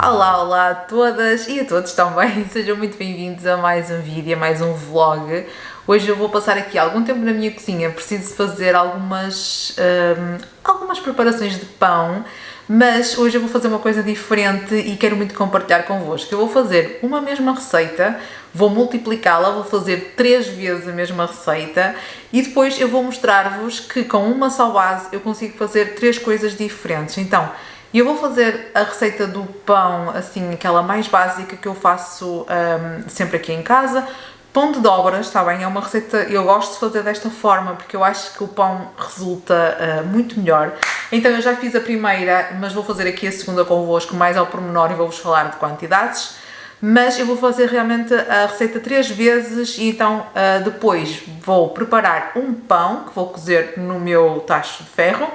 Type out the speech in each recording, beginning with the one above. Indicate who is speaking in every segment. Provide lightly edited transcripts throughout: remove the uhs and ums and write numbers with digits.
Speaker 1: Olá, olá a todas e a todos também, sejam muito bem-vindos a mais um vídeo, a mais um vlog. Hoje eu vou passar aqui algum tempo na minha cozinha, preciso fazer algumas preparações de pão, mas hoje eu vou fazer uma coisa diferente e quero muito compartilhar convosco. Eu vou fazer uma mesma receita, vou multiplicá-la, vou fazer 3 vezes a mesma receita e depois eu vou mostrar-vos que com uma só base eu consigo fazer 3 coisas diferentes. Então, eu vou fazer a receita do pão, assim, aquela mais básica que eu faço sempre aqui em casa. Pão de dobras, está bem? É uma receita, eu gosto de fazer desta forma porque eu acho que o pão resulta muito melhor. Então eu já fiz a primeira, mas vou fazer aqui a segunda convosco mais ao pormenor e vou-vos falar de quantidades. Mas eu vou fazer realmente a receita 3 vezes e então depois vou preparar um pão que vou cozer no meu tacho de ferro.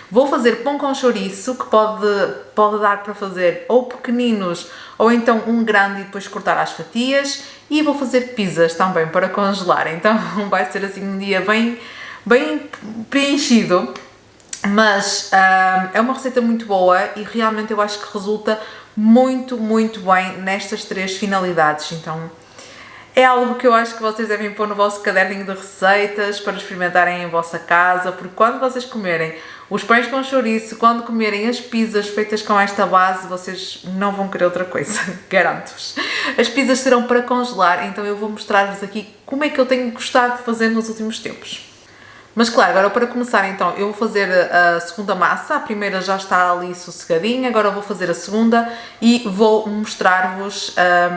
Speaker 1: Vou fazer pão com chouriço, que pode dar para fazer ou pequeninos ou então um grande e depois cortar às fatias. E vou fazer pizzas também para congelar, então vai ser assim um dia bem preenchido. Mas é uma receita muito boa e realmente eu acho que resulta muito bem nestas 3 finalidades. Então é algo que eu acho que vocês devem pôr no vosso caderninho de receitas para experimentarem em vossa casa, porque quando vocês comerem os pães com chouriço, quando comerem as pizzas feitas com esta base, vocês não vão querer outra coisa, garanto-vos. As pizzas serão para congelar, então eu vou mostrar-vos aqui como é que eu tenho gostado de fazer nos últimos tempos. Mas claro, agora para começar então, eu vou fazer a segunda massa, a primeira já está ali sossegadinha, agora eu vou fazer a segunda e vou mostrar-vos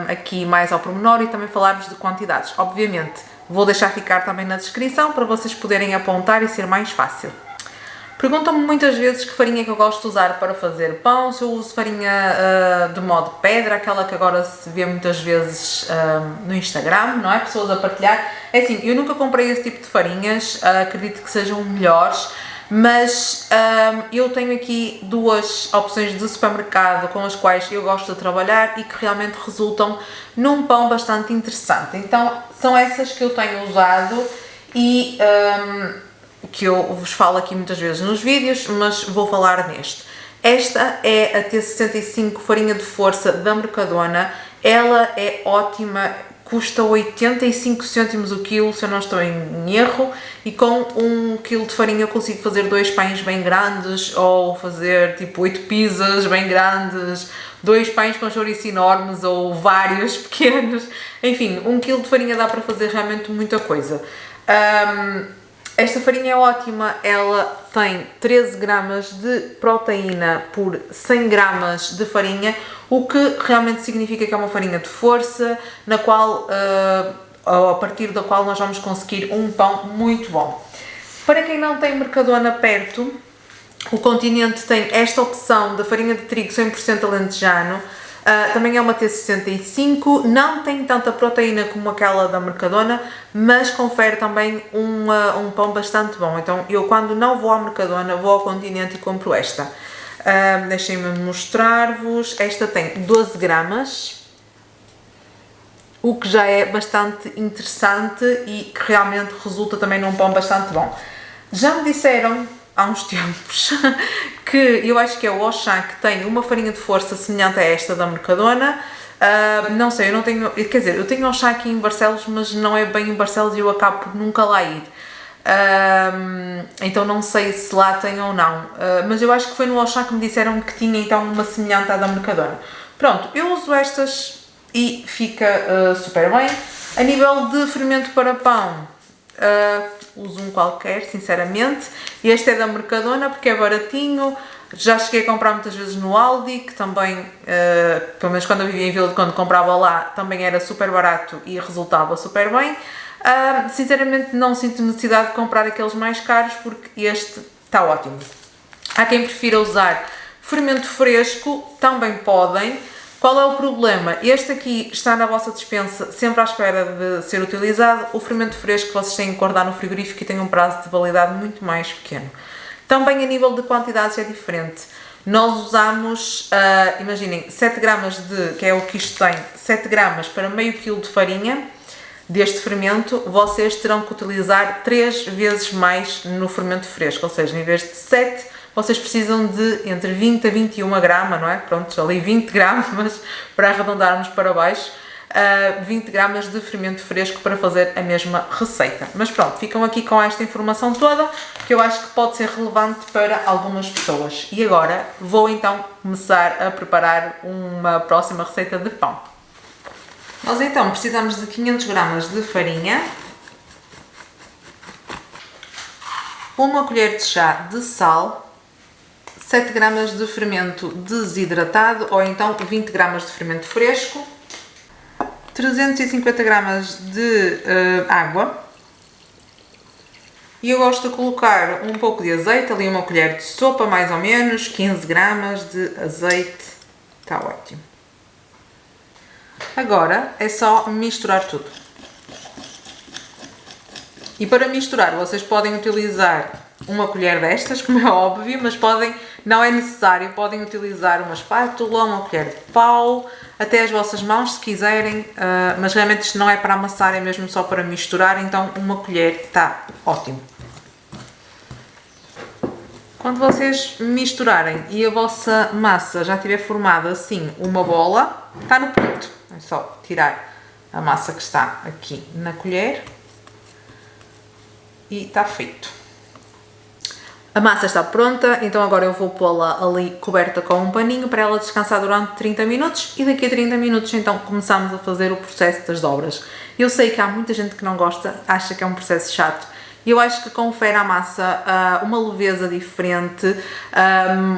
Speaker 1: aqui mais ao pormenor e também falar-vos de quantidades. Obviamente, vou deixar ficar também na descrição para vocês poderem apontar e ser mais fácil. Perguntam-me muitas vezes que farinha que eu gosto de usar para fazer pão, se eu uso farinha de modo pedra, aquela que agora se vê muitas vezes no Instagram, não é? Pessoas a partilhar. É assim, eu nunca comprei esse tipo de farinhas, acredito que sejam melhores, mas eu tenho aqui 2 opções de supermercado com as quais eu gosto de trabalhar e que realmente resultam num pão bastante interessante. Então, são essas que eu tenho usado e que eu vos falo aqui muitas vezes nos vídeos, mas vou falar neste. Esta é a T65 farinha de força da Mercadona, ela é ótima, custa 85 cêntimos o quilo, se eu não estou em erro, e com 1 kg de farinha eu consigo fazer 2 pães bem grandes, ou fazer tipo 8 pizzas bem grandes, 2 pães com chouriço enormes, ou vários pequenos, enfim, 1 kg de farinha dá para fazer realmente muita coisa. Esta farinha é ótima, ela tem 13 gramas de proteína por 100 gramas de farinha, o que realmente significa que é uma farinha de força, na qual, a partir da qual nós vamos conseguir um pão muito bom. Para quem não tem Mercadona perto, o Continente tem esta opção da farinha de trigo 100% alentejano. Também é uma T65, não tem tanta proteína como aquela da Mercadona, mas confere também um pão bastante bom. Então eu quando não vou à Mercadona vou ao Continente e compro esta. Deixem-me mostrar-vos, esta tem 12 gramas, o que já é bastante interessante e que realmente resulta também num pão bastante bom. Já me disseram há uns tempos que eu acho que é o Auchan que tem uma farinha de força semelhante a esta da Mercadona. Não sei, eu não tenho, quer dizer, eu tenho Auchan aqui em Barcelos, mas não é bem em Barcelos e eu acabo por nunca lá ir. Então não sei se lá tem ou não, mas eu acho que foi no Auchan que me disseram que tinha então uma semelhante à da Mercadona. Pronto, eu uso estas e fica super bem. A nível de fermento para pão, uso um qualquer, sinceramente. Este é da Mercadona porque é baratinho. Já cheguei a comprar muitas vezes no Aldi, que também, pelo menos quando eu vivia em Vila, quando comprava lá, também era super barato e resultava super bem. Sinceramente não sinto necessidade de comprar aqueles mais caros porque este está ótimo. Há quem prefira usar fermento fresco, também podem. Qual é o problema? Este aqui está na vossa despensa sempre à espera de ser utilizado. O fermento fresco vocês têm que guardar no frigorífico e tem um prazo de validade muito mais pequeno. Também a nível de quantidades é diferente. Nós usamos, imaginem, 7 gramas de, que é o que isto tem, 7 gramas para meio quilo de farinha deste fermento, vocês terão que utilizar 3 vezes mais no fermento fresco, ou seja, em vez de 7, vocês precisam de entre 20 a 21 gramas, não é? Pronto, ali 20 gramas para arredondarmos para baixo, 20 gramas de fermento fresco para fazer a mesma receita. Mas pronto, ficam aqui com esta informação toda, que eu acho que pode ser relevante para algumas pessoas. E agora vou então começar a preparar uma próxima receita de pão. Nós então precisamos de 500 gramas de farinha, uma colher de chá de sal, 7 gramas de fermento desidratado ou então 20 gramas de fermento fresco, 350 gramas de água, e eu gosto de colocar um pouco de azeite, ali uma colher de sopa mais ou menos, 15 gramas de azeite, está ótimo. Agora é só misturar tudo. E para misturar vocês podem utilizar uma colher destas, como é óbvio, mas não é necessário, podem utilizar uma espátula, uma colher de pau, até as vossas mãos se quiserem, mas realmente isto não é para amassar, é mesmo só para misturar, então uma colher está ótimo. Quando vocês misturarem e a vossa massa já tiver formada assim uma bola, está no ponto. É só tirar a massa que está aqui na colher e está feito. A massa está pronta, então agora eu vou pô-la ali coberta com um paninho para ela descansar durante 30 minutos e daqui a 30 minutos então começamos a fazer o processo das dobras. Eu sei que há muita gente que não gosta, acha que é um processo chato. Eu acho que confere à massa uma leveza diferente,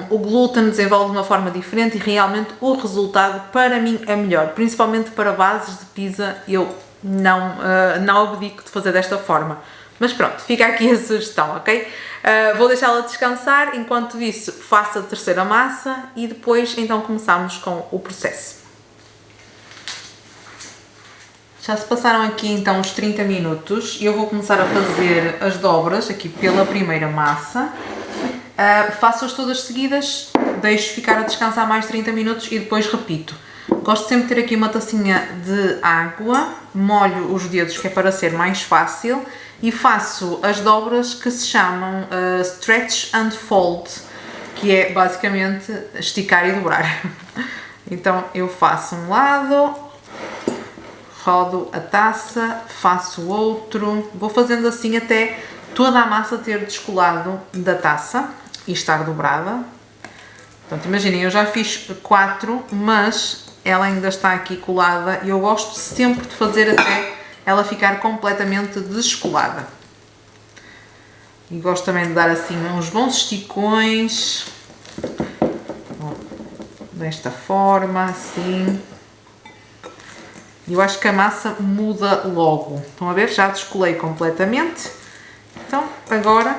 Speaker 1: o glúten desenvolve de uma forma diferente e realmente o resultado para mim é melhor, principalmente para bases de pizza. Eu não abdico de fazer desta forma. Mas pronto, fica aqui a sugestão, ok? Vou deixá-la descansar, enquanto isso faço a terceira massa e depois então começamos com o processo. Já se passaram aqui então os 30 minutos e eu vou começar a fazer as dobras aqui pela primeira massa. Faço-as todas seguidas, deixo ficar a descansar mais 30 minutos e depois repito. Gosto sempre de ter aqui uma tacinha de água, molho os dedos que é para ser mais fácil e faço as dobras que se chamam stretch and fold, que é basicamente esticar e dobrar. Então eu faço um lado, rodo a taça, faço o outro, vou fazendo assim até toda a massa ter descolado da taça e estar dobrada. Portanto, imaginem, eu já fiz 4, mas ela ainda está aqui colada e eu gosto sempre de fazer até ela ficar completamente descolada. E gosto também de dar assim uns bons esticões, desta forma, assim. Eu acho que a massa muda logo. Estão a ver? Já descolei completamente. Então, agora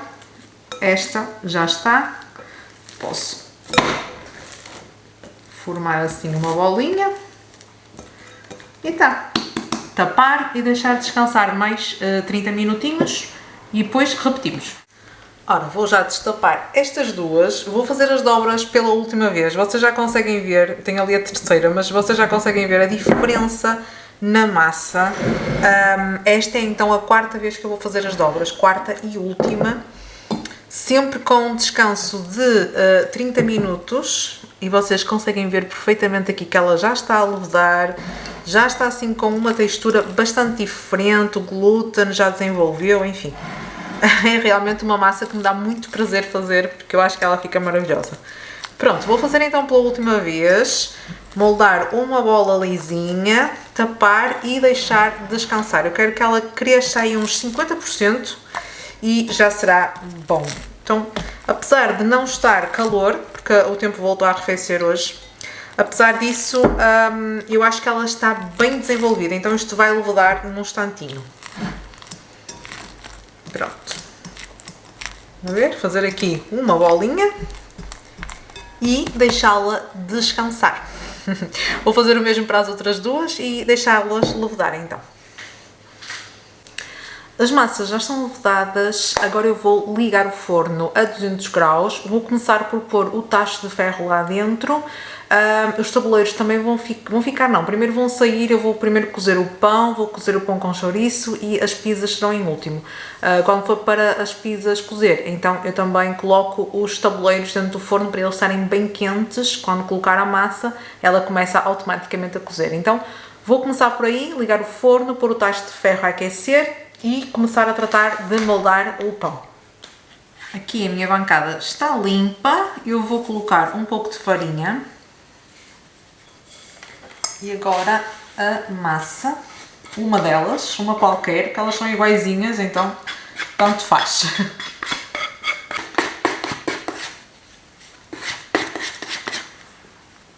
Speaker 1: esta já está. Posso formar assim uma bolinha. E tá. Tapar e deixar descansar mais 30 minutinhos e depois repetimos. Ora, vou já destapar estas duas, vou fazer as dobras pela última vez. Vocês já conseguem ver, tenho ali a terceira, mas vocês já conseguem ver a diferença na massa. Esta é então a 4ª vez que eu vou fazer as dobras, 4ª e última. Sempre com um descanso de 30 minutos e vocês conseguem ver perfeitamente aqui que ela já está a levedar, já está assim com uma textura bastante diferente, o glúten já desenvolveu, enfim. É realmente uma massa que me dá muito prazer fazer porque eu acho que ela fica maravilhosa. Pronto, vou fazer então pela última vez, moldar uma bola lisinha, tapar e deixar descansar. Eu quero que ela cresça aí uns 50%. E já será bom. Então, apesar de não estar calor, porque o tempo voltou a arrefecer hoje, apesar disso, eu acho que ela está bem desenvolvida, então isto vai levedar num instantinho. Pronto. Vamos ver? Fazer aqui uma bolinha e deixá-la descansar. Vou fazer o mesmo para as outras duas e deixá-las levedar então. As massas já estão levedadas, agora eu vou ligar o forno a 200 graus, vou começar por pôr o tacho de ferro lá dentro. Os tabuleiros também vão ficar não, primeiro vão sair, eu vou primeiro cozer o pão, vou cozer o pão com chouriço e as pizzas serão em último. Quando for para as pizzas cozer, então eu também coloco os tabuleiros dentro do forno para eles estarem bem quentes. Quando colocar a massa, ela começa automaticamente a cozer. Então vou começar por aí, ligar o forno, pôr o tacho de ferro a aquecer e começar a tratar de moldar o pão. Aqui a minha bancada está limpa, eu vou colocar um pouco de farinha e agora a massa, uma delas, uma qualquer, que elas são iguaizinhas, então tanto faz.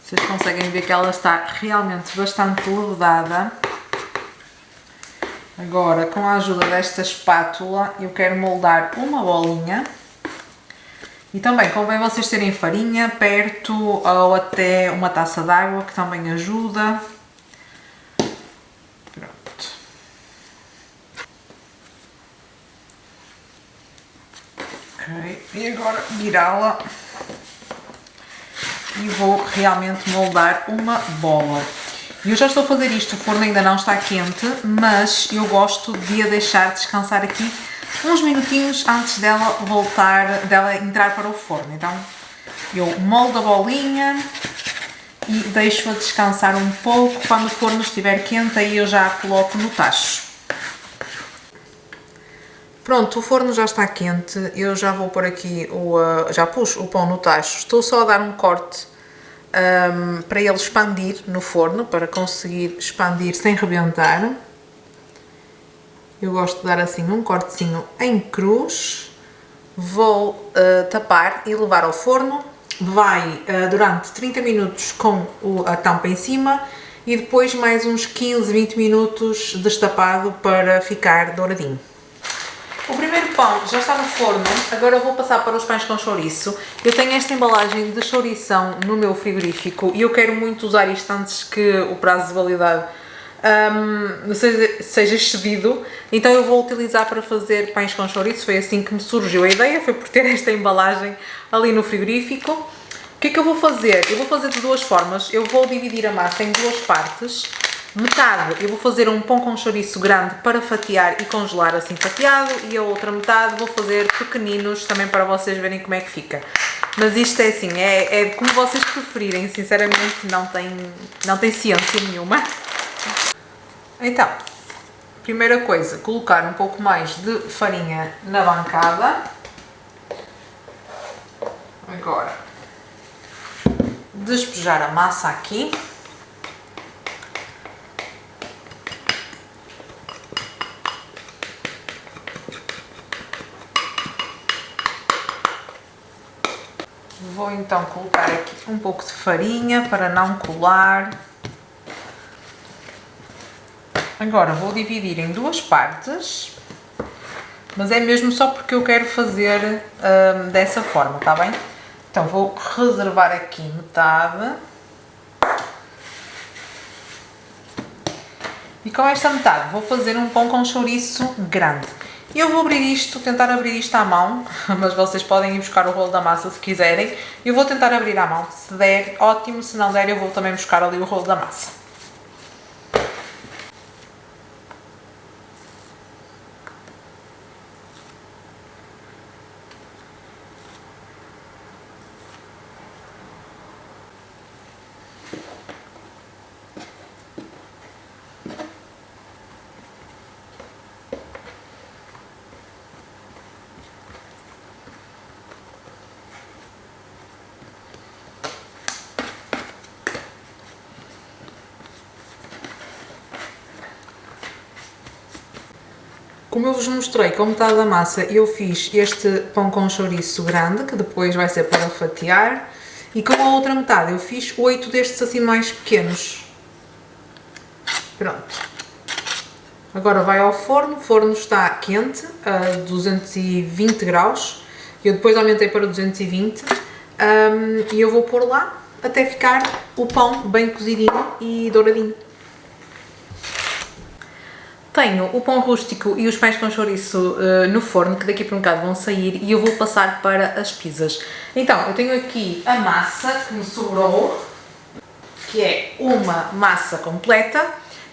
Speaker 1: Vocês conseguem ver que ela está realmente bastante levedada. Agora, com a ajuda desta espátula, eu quero moldar uma bolinha. E também convém vocês terem farinha perto ou até uma taça de água, que também ajuda. Pronto. Ok, e agora virá-la. E vou realmente moldar uma bola. Eu já estou a fazer isto, o forno ainda não está quente, mas eu gosto de a deixar descansar aqui uns minutinhos antes dela entrar para o forno. Então eu moldo a bolinha e deixo-a descansar um pouco. Quando o forno estiver quente, aí eu já a coloco no tacho. Pronto, o forno já está quente, eu já vou pôr aqui, já pus o pão no tacho. Estou só a dar um corte para ele expandir no forno, para conseguir expandir sem rebentar. Eu gosto de dar assim um cortezinho em cruz. Vou tapar e levar ao forno. Vai durante 30 minutos com a tampa em cima e depois mais uns 15, 20 minutos destapado para ficar douradinho. O primeiro pão já está no forno, agora eu vou passar para os pães com chouriço. Eu tenho esta embalagem de chourição no meu frigorífico e eu quero muito usar isto antes que o prazo de validade seja excedido. Então eu vou utilizar para fazer pães com chouriço. Foi assim que me surgiu a ideia, foi por ter esta embalagem ali no frigorífico. O que é que eu vou fazer? Eu vou fazer de duas formas. Eu vou dividir a massa em duas partes. Metade eu vou fazer um pão com chouriço grande para fatiar e congelar assim fatiado, e a outra metade vou fazer pequeninos também para vocês verem como é que fica. Mas isto é assim, é como vocês preferirem, sinceramente não tem ciência nenhuma. Então, primeira coisa, colocar um pouco mais de farinha na bancada. Agora, despejar a massa aqui. Vou então colocar aqui um pouco de farinha para não colar. Agora vou dividir em duas partes, mas é mesmo só porque eu quero fazer dessa forma, tá bem? Então vou reservar aqui metade. E com esta metade vou fazer um pão com chouriço grande. Eu vou tentar abrir isto à mão, mas vocês podem ir buscar o rolo da massa se quiserem. Eu vou tentar abrir à mão, se der, ótimo, se não der eu vou também buscar ali o rolo da massa. Como eu vos mostrei, com metade da massa eu fiz este pão com chouriço grande, que depois vai ser para fatiar, e com a outra metade eu fiz 8 destes assim mais pequenos. Pronto. Agora vai ao forno, o forno está quente, a 220 graus, eu depois aumentei para 220, e eu vou pôr lá até ficar o pão bem cozidinho e douradinho. tenho o pão rústico e os pães com chouriço no forno, que daqui por um bocado vão sair, e eu vou passar para as pizzas. Então, eu tenho aqui a massa que me sobrou, que é uma massa completa.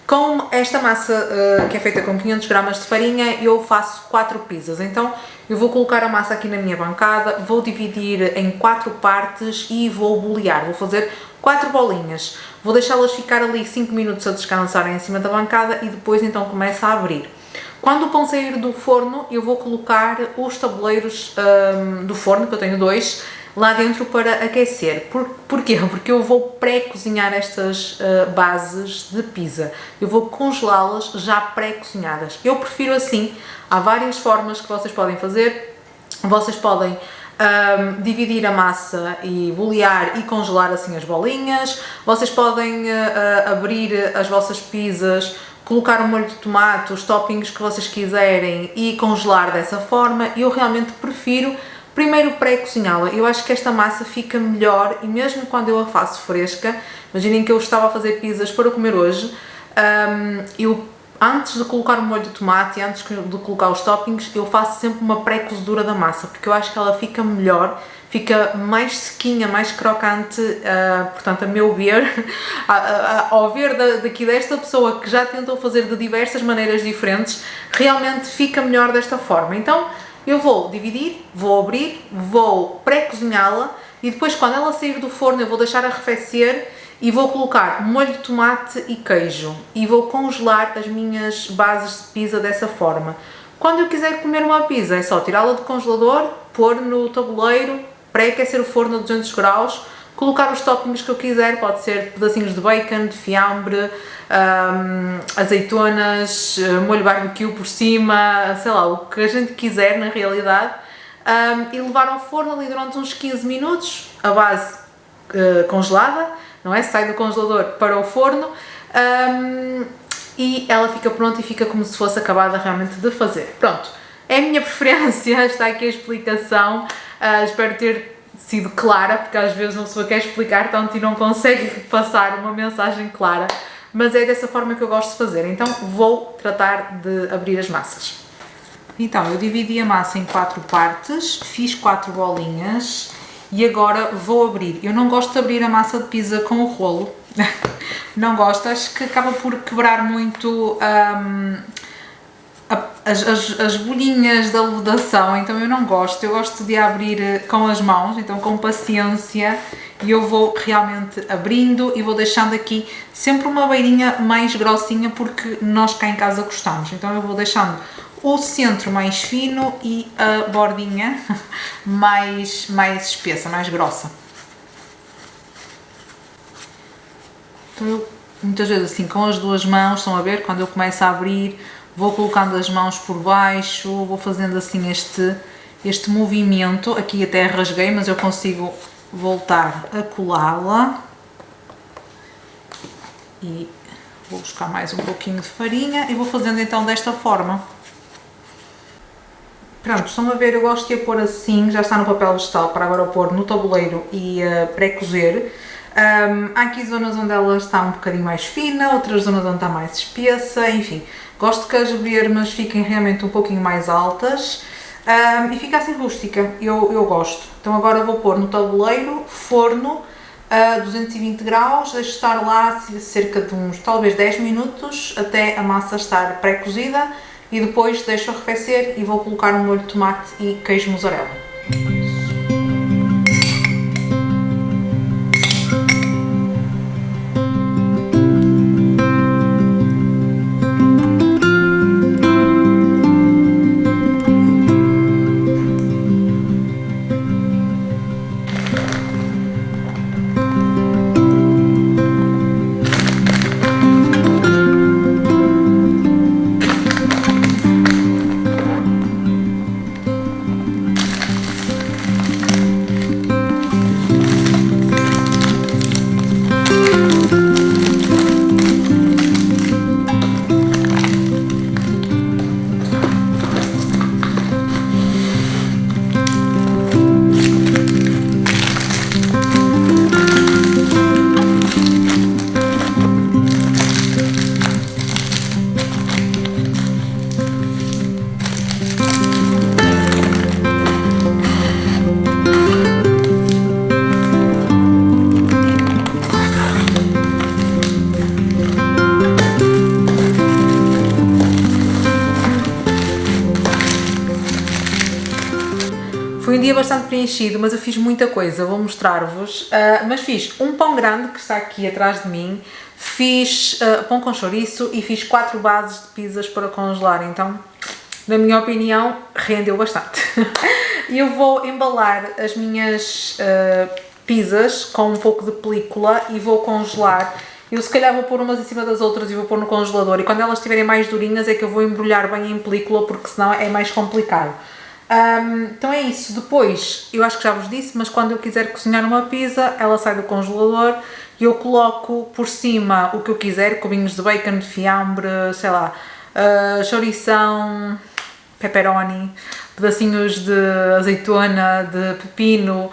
Speaker 1: Com esta massa que é feita com 500 gramas de farinha, eu faço 4 pizzas. Então, eu vou colocar a massa aqui na minha bancada, vou dividir em 4 partes e vou bolear. Vou fazer 4 bolinhas. Vou deixá-las ficar ali 5 minutos a descansarem em cima da bancada e depois então começo a abrir. Quando o pão sair do forno, eu vou colocar os tabuleiros do forno, que eu tenho 2, lá dentro para aquecer. Porquê? Porque eu vou pré-cozinhar estas bases de pizza. Eu vou congelá-las já pré-cozinhadas. Eu prefiro assim. Há várias formas que vocês podem fazer. Vocês podem dividir a massa e bolear e congelar assim as bolinhas. Vocês podem abrir as vossas pizzas, colocar um molho de tomate, os toppings que vocês quiserem e congelar dessa forma. Eu realmente prefiro primeiro pré-cozinhá-la. Eu acho que esta massa fica melhor e mesmo quando eu a faço fresca, imaginem que eu estava a fazer pizzas para comer hoje, eu antes de colocar o molho de tomate e antes de colocar os toppings, eu faço sempre uma pré-cozedura da massa, porque eu acho que ela fica melhor, fica mais sequinha, mais crocante, portanto, a meu ver, ao ver daqui desta pessoa que já tentou fazer de diversas maneiras diferentes, realmente fica melhor desta forma. Então, eu vou dividir, vou abrir, vou pré-cozinhá-la e depois quando ela sair do forno eu vou deixar arrefecer e vou colocar molho de tomate e queijo e vou congelar as minhas bases de pizza dessa forma. Quando eu quiser comer uma pizza é só tirá-la do congelador, pôr no tabuleiro, pré-aquecer o forno a 200 graus, colocar os toppings que eu quiser, pode ser pedacinhos de bacon, de fiambre, azeitonas, molho barbecue por cima, sei lá, o que a gente quiser na realidade, e levar ao forno ali durante uns 15 minutos, a base congelada, não é? Sai do congelador para o forno, e ela fica pronta e fica como se fosse acabada realmente de fazer. Pronto, é a minha preferência, está aqui a explicação, espero ter sido clara, porque às vezes uma pessoa quer explicar tanto e não consegue passar uma mensagem clara, mas é dessa forma que eu gosto de fazer. Então vou tratar de abrir as massas. Então eu dividi a massa em 4 partes, fiz 4 bolinhas e agora vou abrir. Eu não gosto de abrir a massa de pizza com o rolo, não gosto, acho que acaba por quebrar muito as bolinhas da levedação, então eu não gosto, eu gosto de abrir com as mãos, então com paciência, e eu vou realmente abrindo e vou deixando aqui sempre uma beirinha mais grossinha porque nós cá em casa gostamos, então eu vou deixando o centro mais fino e a bordinha mais espessa, mais grossa. Então eu muitas vezes assim com as 2 mãos, estão a ver, quando eu começo a abrir, vou colocando as mãos por baixo, vou fazendo assim este movimento, aqui até rasguei, mas eu consigo voltar a colá-la e vou buscar mais um pouquinho de farinha e vou fazendo então desta forma. Pronto, estão a ver, eu gosto de a pôr assim, já está no papel vegetal para agora pôr no tabuleiro e pré-cozer. Há aqui zonas onde ela está um bocadinho mais fina, outras zonas onde está mais espessa, enfim. Gosto que as bermas fiquem realmente um pouquinho mais altas e fica assim rústica, eu gosto. Então agora vou pôr no tabuleiro, forno a 220 graus, deixo estar lá cerca de uns talvez 10 minutos até a massa estar pré-cozida e depois deixo arrefecer e vou colocar um molho de tomate e queijo mussarela. dia bastante preenchido, mas eu fiz muita coisa, vou mostrar-vos. Mas fiz um pão grande que está aqui atrás de mim, fiz pão com chouriço e fiz 4 bases de pizzas para congelar, então, na minha opinião, rendeu bastante. E eu vou embalar as minhas pizzas com um pouco de película e vou congelar. Eu se calhar vou pôr umas em cima das outras e vou pôr no congelador, e quando elas estiverem mais durinhas é que eu vou embrulhar bem em película, porque senão é mais complicado. Então é isso. Depois, eu acho que já vos disse, mas quando eu quiser cozinhar uma pizza, ela sai do congelador e eu coloco por cima o que eu quiser, cubinhos de bacon, de fiambre, sei lá, chourição, pepperoni, pedacinhos de azeitona, de pepino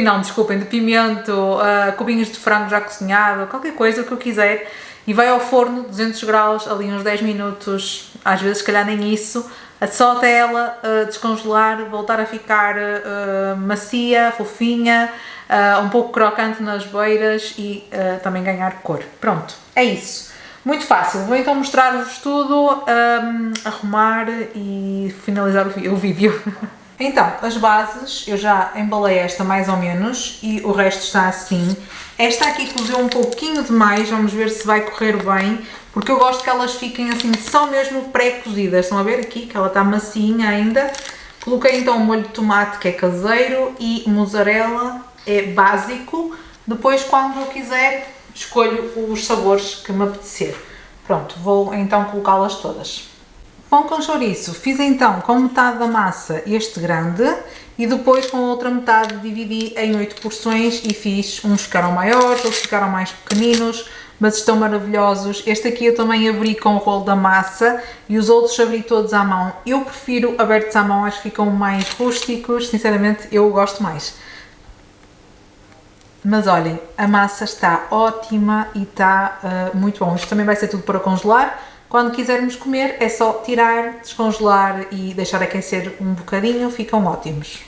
Speaker 1: não, desculpem, de pimento, cubinhos de frango já cozinhado, qualquer coisa que eu quiser, e vai ao forno, 200 graus, ali uns 10 minutos, às vezes se calhar nem isso, só até ela descongelar, voltar a ficar macia, fofinha, um pouco crocante nas beiras e também ganhar cor. Pronto, é isso. Muito fácil. Vou então mostrar-vos tudo, arrumar e finalizar o vídeo. Então, as bases, eu já embalei esta mais ou menos e o resto está assim. Esta aqui cozeu um pouquinho demais, vamos ver se vai correr bem, porque eu gosto que elas fiquem assim só mesmo pré-cozidas. Estão a ver aqui que ela está macinha ainda. Coloquei então o molho de tomate, que é caseiro, e mussarela, é básico. Depois, quando eu quiser, escolho os sabores que me apetecer. Pronto, vou então colocá-las todas. Pão com chouriço, fiz então com metade da massa este grande e depois com a outra metade dividi em 8 porções e fiz, uns ficaram maiores, outros ficaram mais pequeninos, mas estão maravilhosos. Este aqui eu também abri com o rolo da massa e os outros abri todos à mão. Eu prefiro abertos à mão, acho que ficam mais rústicos, sinceramente eu gosto mais. Mas olhem, a massa está ótima e está muito bom. Isto também vai ser tudo para congelar. Quando quisermos comer é só tirar, descongelar e deixar aquecer um bocadinho, ficam ótimos.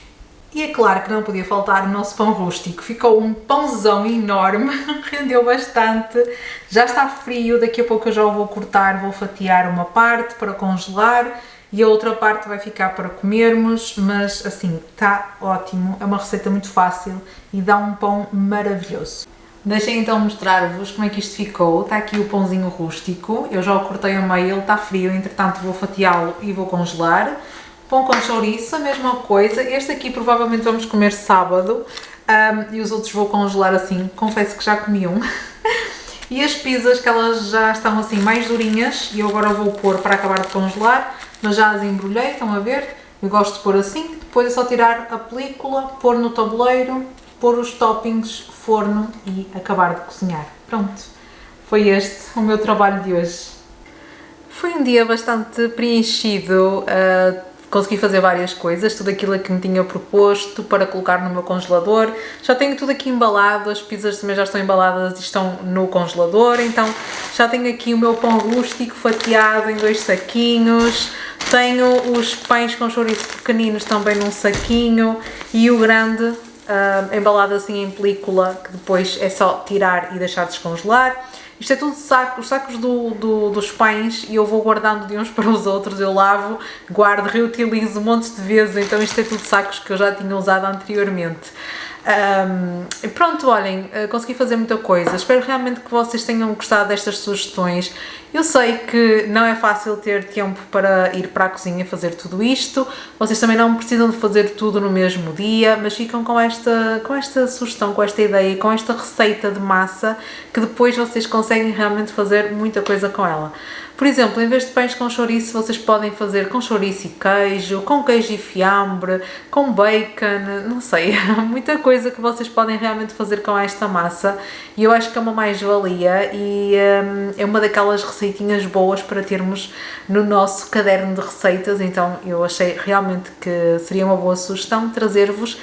Speaker 1: E é claro que não podia faltar o nosso pão rústico. Ficou um pãozão enorme, rendeu bastante. Já está frio, daqui a pouco eu já o vou cortar, vou fatiar uma parte para congelar e a outra parte vai ficar para comermos, mas assim, está ótimo. É uma receita muito fácil e dá um pão maravilhoso. Deixem então mostrar-vos como é que isto ficou. Está aqui o pãozinho rústico, eu já o cortei a meio, ele está frio, entretanto vou fatiá-lo e vou congelar. Pão com chouriço, a mesma coisa. Este aqui provavelmente vamos comer sábado e os outros vou congelar assim, confesso que já comi um. E as pizzas, que elas já estão assim mais durinhas e eu agora vou pôr para acabar de congelar, mas já as embrulhei, estão a ver? Eu gosto de pôr assim, depois é só tirar a película, pôr no tabuleiro, pôr os toppings, forno e acabar de cozinhar. Pronto, foi este o meu trabalho de hoje. Foi um dia bastante preenchido, consegui fazer várias coisas, tudo aquilo que me tinha proposto para colocar no meu congelador. Já tenho tudo aqui embalado, as pizzas também já estão embaladas e estão no congelador, então já tenho aqui o meu pão rústico fatiado em 2 saquinhos. Tenho os pães com chouriço pequeninos também num saquinho e o grande embalado assim em película, que depois é só tirar e deixar descongelar. Isto é tudo saco, os sacos dos pães e eu vou guardando de uns para os outros, eu lavo, guardo, reutilizo montes de vezes, então isto é tudo sacos que eu já tinha usado anteriormente. E pronto, olhem, consegui fazer muita coisa. Espero realmente que vocês tenham gostado destas sugestões. Eu sei que não é fácil ter tempo para ir para a cozinha fazer tudo isto. Vocês também não precisam de fazer tudo no mesmo dia, mas ficam com esta sugestão, com esta ideia, com esta receita de massa, que depois vocês conseguem realmente fazer muita coisa com ela. Por exemplo, em vez de pães com chouriço, vocês podem fazer com chouriço e queijo, com queijo e fiambre, com bacon, não sei, há muita coisa que vocês podem realmente fazer com esta massa e eu acho que é uma mais-valia e é uma daquelas receitinhas boas para termos no nosso caderno de receitas, então eu achei realmente que seria uma boa sugestão trazer-vos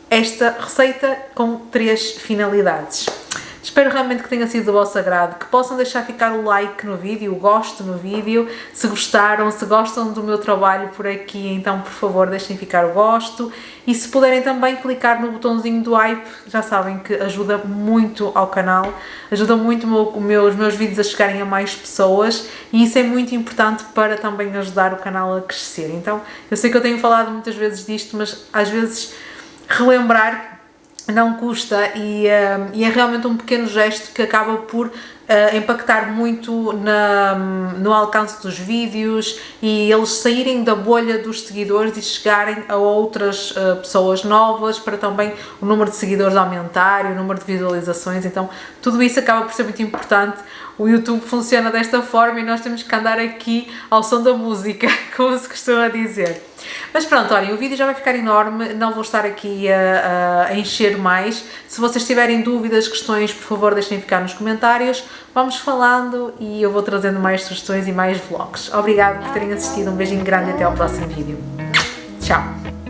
Speaker 1: esta receita com 3 finalidades. Espero realmente que tenha sido do vosso agrado, que possam deixar ficar o like no vídeo, o gosto no vídeo, se gostaram, se gostam do meu trabalho por aqui, então por favor deixem ficar o gosto e se puderem também clicar no botãozinho do hype, já sabem que ajuda muito ao canal, ajuda muito os meus vídeos a chegarem a mais pessoas e isso é muito importante para também ajudar o canal a crescer. Então eu sei que eu tenho falado muitas vezes disto, mas às vezes relembrar não custa e é realmente um pequeno gesto que acaba por impactar muito no alcance dos vídeos e eles saírem da bolha dos seguidores e chegarem a outras pessoas novas, para também o número de seguidores aumentar e o número de visualizações. Então tudo isso acaba por ser muito importante. O YouTube funciona desta forma e nós temos que andar aqui ao som da música, como se costuma dizer. Mas pronto, olhem, o vídeo já vai ficar enorme, não vou estar aqui a encher mais. Se vocês tiverem dúvidas, questões, por favor deixem ficar nos comentários. Vamos falando e eu vou trazendo mais sugestões e mais vlogs. Obrigada por terem assistido, um beijinho grande e até ao próximo vídeo. Tchau!